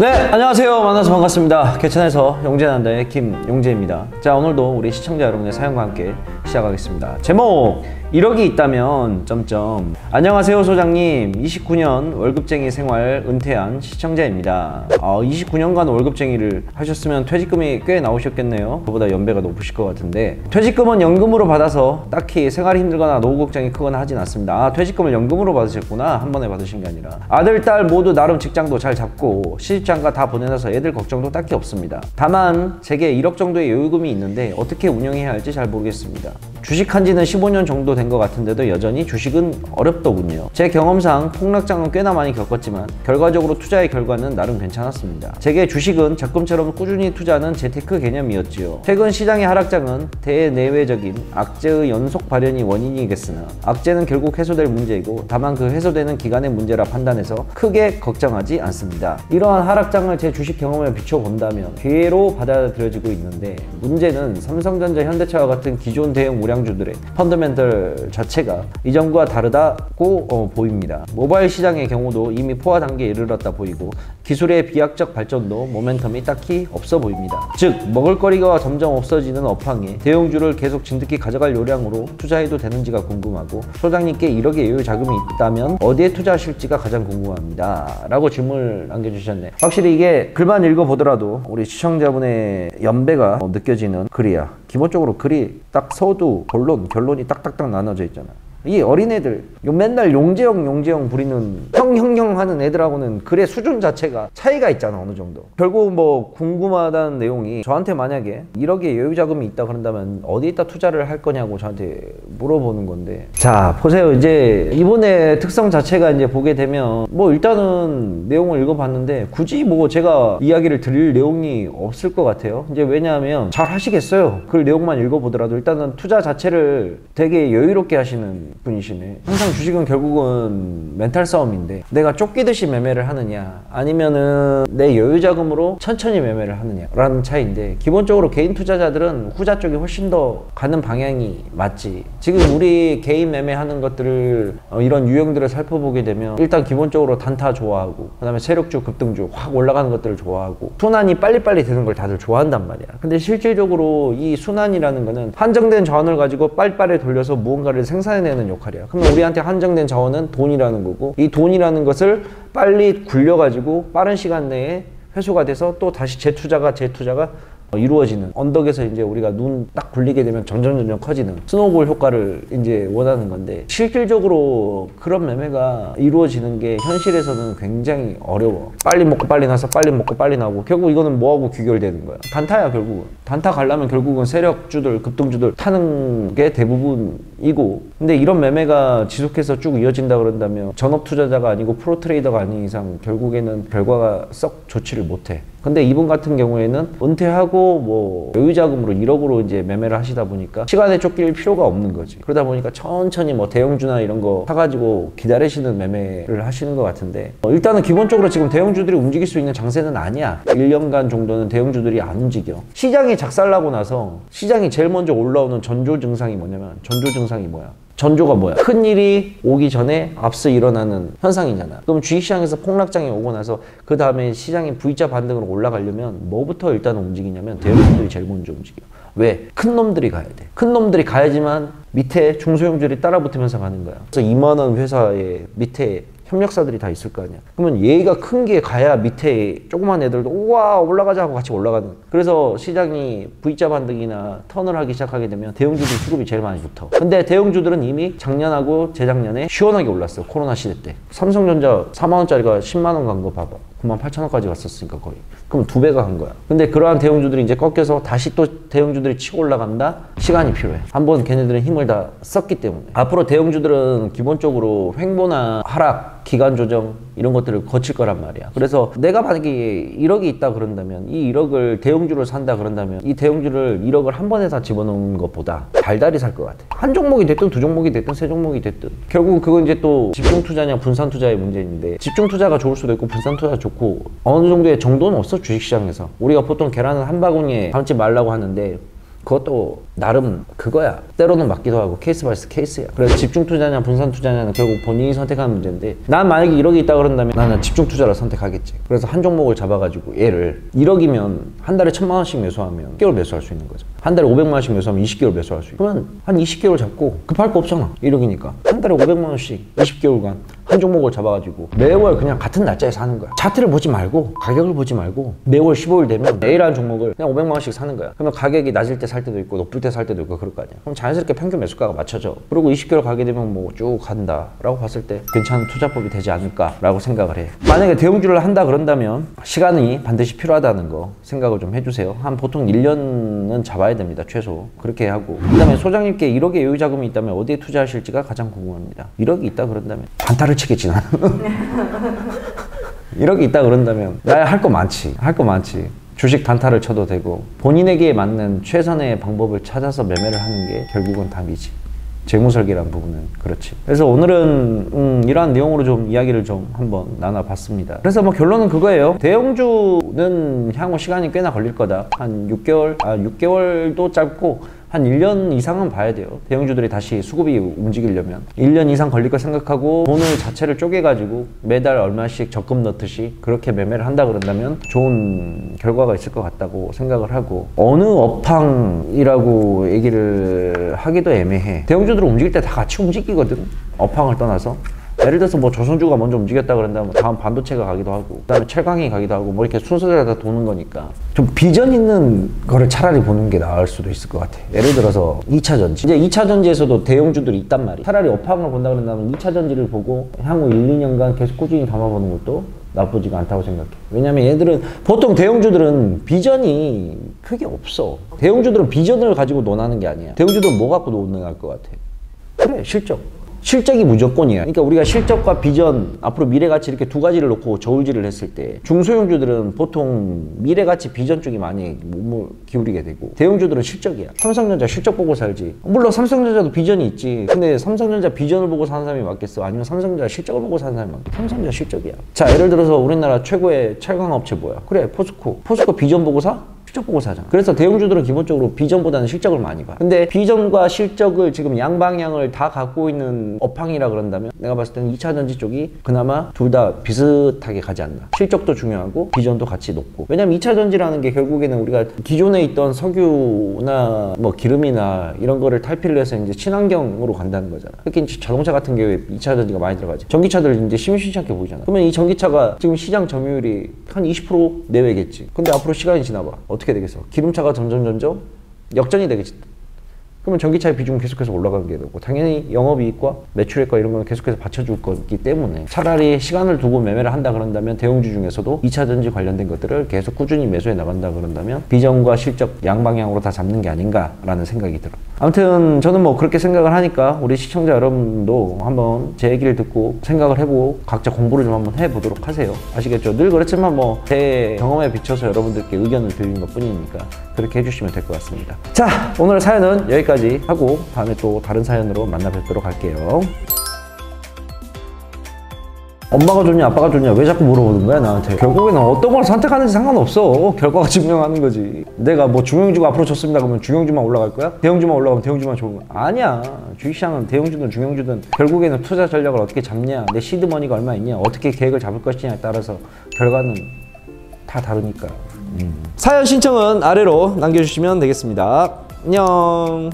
네, 안녕하세요. 만나서 반갑습니다. 개천에서 용재난다의 김용재입니다. 자, 오늘도 우리 시청자 여러분의 사연과 함께 시작하겠습니다. 제목 1억이 있다면 점점. 안녕하세요 소장님, 29년 월급쟁이 생활 은퇴한 시청자입니다. 29년간 월급쟁이를 하셨으면 퇴직금이 꽤 나오셨겠네요. 그보다 연배가 높으실 것 같은데, 퇴직금은 연금으로 받아서 딱히 생활이 힘들거나 노후 걱정이 크거나 하진 않습니다. 퇴직금을 연금으로 받으셨구나. 한 번에 받으신 게 아니라. 아들, 딸 모두 나름 직장도 잘 잡고 시집장가 다 보내놔서 애들 걱정도 딱히 없습니다. 다만 제게 1억 정도의 여유금이 있는데 어떻게 운영해야 할지 잘 모르겠습니다. 주식한 지는 15년 정도 된 것 같은데도 여전히 주식은 어렵더군요. 제 경험상 폭락장은 꽤나 많이 겪었지만 결과적으로 투자의 결과는 나름 괜찮았습니다. 제게 주식은 적금처럼 꾸준히 투자하는 재테크 개념이었지요. 최근 시장의 하락장은 대내외적인 악재의 연속 발현이 원인이겠으나 악재는 결국 해소될 문제이고 다만 그 해소되는 기간의 문제라 판단해서 크게 걱정하지 않습니다. 이러한 하락장을 제 주식 경험에 비춰본다면 기회로 받아들여지고 있는데, 문제는 삼성전자, 현대차와 같은 기존 대형 우량주들의 펀더멘털 자체가 이전과 다르다고 보입니다. 모바일 시장의 경우도 이미 포화 단계에 이르렀다 보이고 기술의 비약적 발전도 모멘텀이 딱히 없어 보입니다. 즉 먹을거리가 점점 없어지는 업황에 대형주를 계속 진득히 가져갈 요량으로 투자해도 되는지가 궁금하고, 소장님께 1억의 여유 자금이 있다면 어디에 투자하실지가 가장 궁금합니다 라고 질문을 남겨주셨네. 확실히 이게 글만 읽어보더라도 우리 시청자분의 연배가 느껴지는 글이야. 기본적으로 글이 딱 서두, 결론이 딱딱딱 나눠져 있잖아. 이 어린애들, 맨날 용재형 부리는 형 하는 애들하고는 글의 수준 자체가 차이가 있잖아, 어느 정도. 결국 뭐 궁금하다는 내용이, 저한테 만약에 1억의 여유 자금이 있다 그런다면 어디에다 투자를 할 거냐고 저한테 물어보는 건데, 자 보세요. 이제 이번에 특성 자체가 이제 보게 되면 뭐 일단은 내용을 읽어봤는데 굳이 뭐 제가 이야기를 드릴 내용이 없을 것 같아요. 이제 왜냐하면 잘 하시겠어요. 그 내용만 읽어보더라도 일단은 투자 자체를 되게 여유롭게 하시는 분이시네. 항상 주식은 결국은 멘탈 싸움인데, 내가 쫓기듯이 매매를 하느냐 아니면은 내 여유 자금으로 천천히 매매를 하느냐 라는 차이인데, 기본적으로 개인 투자자들은 후자 쪽이 훨씬 더 가는 방향이 맞지. 지금 우리 개인 매매하는 것들을 이런 유형들을 살펴보게 되면 일단 기본적으로 단타 좋아하고, 그 다음에 세력주 급등주 확 올라가는 것들을 좋아하고, 순환이 빨리빨리 되는 걸 다들 좋아한단 말이야. 근데 실질적으로 이 순환이라는 거는 한정된 자원을 가지고 빨리빨리 돌려서 무언가를 생산해내는 역할이야. 그러면 우리한테 한정된 자원은 돈이라는 거고, 이 돈이라는 것을 빨리 굴려가지고 빠른 시간 내에 회수가 돼서 또 다시 재투자가 이루어지는, 언덕에서 이제 우리가 눈 딱 굴리게 되면 점점 커지는 스노우볼 효과를 이제 원하는 건데, 실질적으로 그런 매매가 이루어지는 게 현실에서는 굉장히 어려워. 빨리 먹고 빨리 나서 빨리 먹고 빨리 나오고, 결국 이거는 뭐하고 귀결되는 거야? 단타야. 결국은 단타 가려면 결국은 세력주들, 급등주들 타는 게 대부분이고, 근데 이런 매매가 지속해서 쭉 이어진다 그런다면 전업 투자자가 아니고 프로 트레이더가 아닌 이상 결국에는 결과가 썩 좋지를 못해. 근데 이분 같은 경우에는 은퇴하고 뭐 여유자금으로 1억으로 이제 매매를 하시다 보니까 시간에 쫓길 필요가 없는 거지. 그러다 보니까 천천히 뭐 대형주나 이런 거 사가지고 기다리시는 매매를 하시는 것 같은데, 일단은 기본적으로 지금 대형주들이 움직일 수 있는 장세는 아니야. 1년간 정도는 대형주들이 안 움직여. 시장이 작살나고 나서 시장이 제일 먼저 올라오는 전조 증상이 뭐냐면, 전조가 뭐야? 큰일이 오기 전에 앞서 일어나는 현상이잖아. 그럼 주식시장에서 폭락장이 오고 나서 그 다음에 시장이 V자 반등으로 올라가려면 뭐부터 일단 움직이냐면 대형주들이 제일 먼저 움직여. 왜? 큰 놈들이 가야 돼. 큰 놈들이 가야지만 밑에 중소형주들이 따라붙으면서 가는 거야. 그래서 2만원 회사의 밑에 협력사들이 다 있을 거 아니야. 그러면 얘가 큰 게 가야 밑에 조그만 애들도 우와 올라가자 하고 같이 올라가는. 그래서 시장이 V자 반등이나 턴을 하기 시작하게 되면 대형주들 수급이 제일 많이 붙어. 근데 대형주들은 이미 작년하고 재작년에 시원하게 올랐어. 코로나 시대 때 삼성전자 4만원짜리가 10만원 간 거 봐봐. 98,000원까지 갔었으니까 거의. 그럼 2배가 간 거야. 근데 그러한 대형주들이 이제 꺾여서 다시 또 대형주들이 치고 올라간다? 시간이 필요해. 한번 걔네들은 힘을 다 썼기 때문에. 앞으로 대형주들은 기본적으로 횡보나 하락, 기간 조정 이런 것들을 거칠 거란 말이야. 그래서 내가 만약에 1억이 있다 그런다면, 이 1억을 대형주를 산다 그런다면 이 대형주를 1억을 한 번에 다 집어넣는 것보다 달달이 살 것 같아. 한 종목이 됐든 두 종목이 됐든 세 종목이 됐든 결국 그건 이제 또 집중 투자냐 분산 투자의 문제인데, 집중 투자가 좋을 수도 있고 분산 투자가 좋고, 어느 정도의 정도는 없어 주식시장에서. 우리가 보통 계란은 한 바구니에 담지 말라고 하는데 그것도 나름 그거야. 때로는 맞기도 하고 케이스 바이 케이스야. 그래서 집중 투자냐 분산 투자냐는 결국 본인이 선택하는 문제인데, 난 만약에 1억이 있다 그런다면 나는 집중 투자를 선택하겠지. 그래서 한 종목을 잡아가지고 얘를 1억이면 한 달에 1,000만 원씩 매수하면 10개월 매수할 수 있는 거죠. 한 달에 500만 원씩 매수하면 20개월 매수할 수 있고, 그러면 한 20개월 잡고 급할 거 없잖아. 1억이니까 한 달에 500만 원씩 20개월간 한 종목을 잡아가지고 매월 그냥 같은 날짜에 사는 거야. 차트를 보지 말고 가격을 보지 말고 매월 15일 되면 A라는 종목을 그냥 500만 원씩 사는 거야. 그러면 가격이 낮을 때 살 때도 있고 높을 때 살 때도 있고 그럴 거 아니야. 그럼 자연스럽게 평균 매수가가 맞춰져. 그리고 20개월 가게 되면 뭐 쭉 간다 라고 봤을 때 괜찮은 투자법이 되지 않을까 라고 생각을 해. 만약에 대형주를 한다 그런다면 시간이 반드시 필요하다는 거 생각을 좀 해주세요. 한 보통 1년은 잡아야 됩니다. 최소. 그렇게 하고, 그 다음에 소장님께 1억의 여유 자금이 있다면 어디에 투자하실지가 가장 궁금합니다. 1억이 있다 그런다면 단타를 치겠지 나는. 1억이 있다 그런다면 나 할 거 많지. 할 거 많지. 주식 단타를 쳐도 되고, 본인에게 맞는 최선의 방법을 찾아서 매매를 하는 게 결국은 답이지. 재무설계라는 부분은 그렇지. 그래서 오늘은 이러한 내용으로 좀 이야기를 좀 한번 나눠봤습니다. 그래서 뭐 결론은 그거예요. 대형주는 향후 시간이 꽤나 걸릴 거다. 한 6개월도 짧고 한 1년 이상은 봐야 돼요. 대형주들이 다시 수급이 움직이려면 1년 이상 걸릴 거 생각하고 돈을 자체를 쪼개가지고 매달 얼마씩 적금 넣듯이 그렇게 매매를 한다 그런다면 좋은 결과가 있을 것 같다고 생각을 하고, 어느 업황이라고 얘기를 하기도 애매해. 대형주들은 움직일 때 다 같이 움직이거든. 업황을 떠나서. 예를 들어서 뭐 조선주가 먼저 움직였다 그런다면 다음 반도체가 가기도 하고, 그 다음에 철강이 가기도 하고, 뭐 이렇게 순서대로 다 도는 거니까 좀 비전 있는 거를 차라리 보는 게 나을 수도 있을 것 같아. 예를 들어서 2차전지. 이제 2차전지에서도 대형주들이 있단 말이야. 차라리 업황을 본다 그런다면 2차전지를 보고 향후 1, 2년간 계속 꾸준히 담아보는 것도 나쁘지가 않다고 생각해. 왜냐면 얘들은 보통 대형주들은 비전이 크게 없어. 대형주들은 비전을 가지고 논하는 게 아니야. 대형주들은 뭐 갖고 논할 것 같아? 그래, 실적. 실적이 무조건이야. 그러니까 우리가 실적과 비전, 앞으로 미래가치 이렇게 두 가지를 놓고 저울질을 했을 때 중소형주들은 보통 미래가치 비전 쪽이 많이 몸을 기울이게 되고, 대형주들은 실적이야. 삼성전자 실적 보고 살지. 물론 삼성전자도 비전이 있지. 근데 삼성전자 비전을 보고 사는 사람이 맞겠어? 아니면 삼성전자 실적을 보고 사는 사람이 맞겠어? 삼성전자 실적이야. 자, 예를 들어서 우리나라 최고의 철강 업체 뭐야? 그래, 포스코. 포스코 비전 보고 사? 실적 보고 사잖아. 그래서 대형주들은 기본적으로 비전보다는 실적을 많이 봐. 근데 비전과 실적을 지금 양방향을 다 갖고 있는 업황이라 그런다면 내가 봤을 때는 2차전지 쪽이 그나마 둘 다 비슷하게 가지 않나. 실적도 중요하고 비전도 같이 높고. 왜냐면 2차전지라는 게 결국에는 우리가 기존에 있던 석유나 뭐 기름이나 이런 거를 탈피를 해서 이제 친환경으로 간다는 거잖아. 특히 이제 자동차 같은 경우에 2차전지가 많이 들어가지. 전기차들 이제 심심치 않게 보이잖아. 그러면 이 전기차가 지금 시장 점유율이 한 20% 내외겠지. 근데 앞으로 시간이 지나봐. 어떻게 되겠어? 기름차가 점점 역전이 되겠지. 그러면 전기차의 비중은 계속해서 올라가는 게 되고, 당연히 영업이익과 매출액과 이런 거는 계속해서 받쳐줄 거기 때문에 차라리 시간을 두고 매매를 한다 그런다면 대형주 중에서도 2차전지 관련된 것들을 계속 꾸준히 매수해 나간다 그런다면 비전과 실적 양방향으로 다 잡는 게 아닌가라는 생각이 들어. 아무튼 저는 뭐 그렇게 생각을 하니까 우리 시청자 여러분도 한번 제 얘기를 듣고 생각을 해보고 각자 공부를 좀 한번 해보도록 하세요. 아시겠죠? 늘 그렇지만 뭐 제 경험에 비춰서 여러분들께 의견을 드리는 것 뿐이니까 그렇게 해주시면 될 것 같습니다. 자, 오늘 사연은 여기까지 하고 다음에 또 다른 사연으로 만나 뵙도록 할게요. 엄마가 좋냐 아빠가 좋냐 왜 자꾸 물어보는 거야 나한테. 결국에는 어떤 걸 선택하는지 상관없어. 결과가 증명하는 거지. 내가 뭐 중형주가 앞으로 좋습니다 그러면 중형주만 올라갈 거야? 대형주만 올라가면 대형주만 좋은 거야? 아니야. 주식시장은 대형주든 중형주든 결국에는 투자 전략을 어떻게 잡냐, 내 시드머니가 얼마 있냐, 어떻게 계획을 잡을 것이냐에 따라서 결과는 다 다르니까. 사연 신청은 아래로 남겨주시면 되겠습니다. 안녕.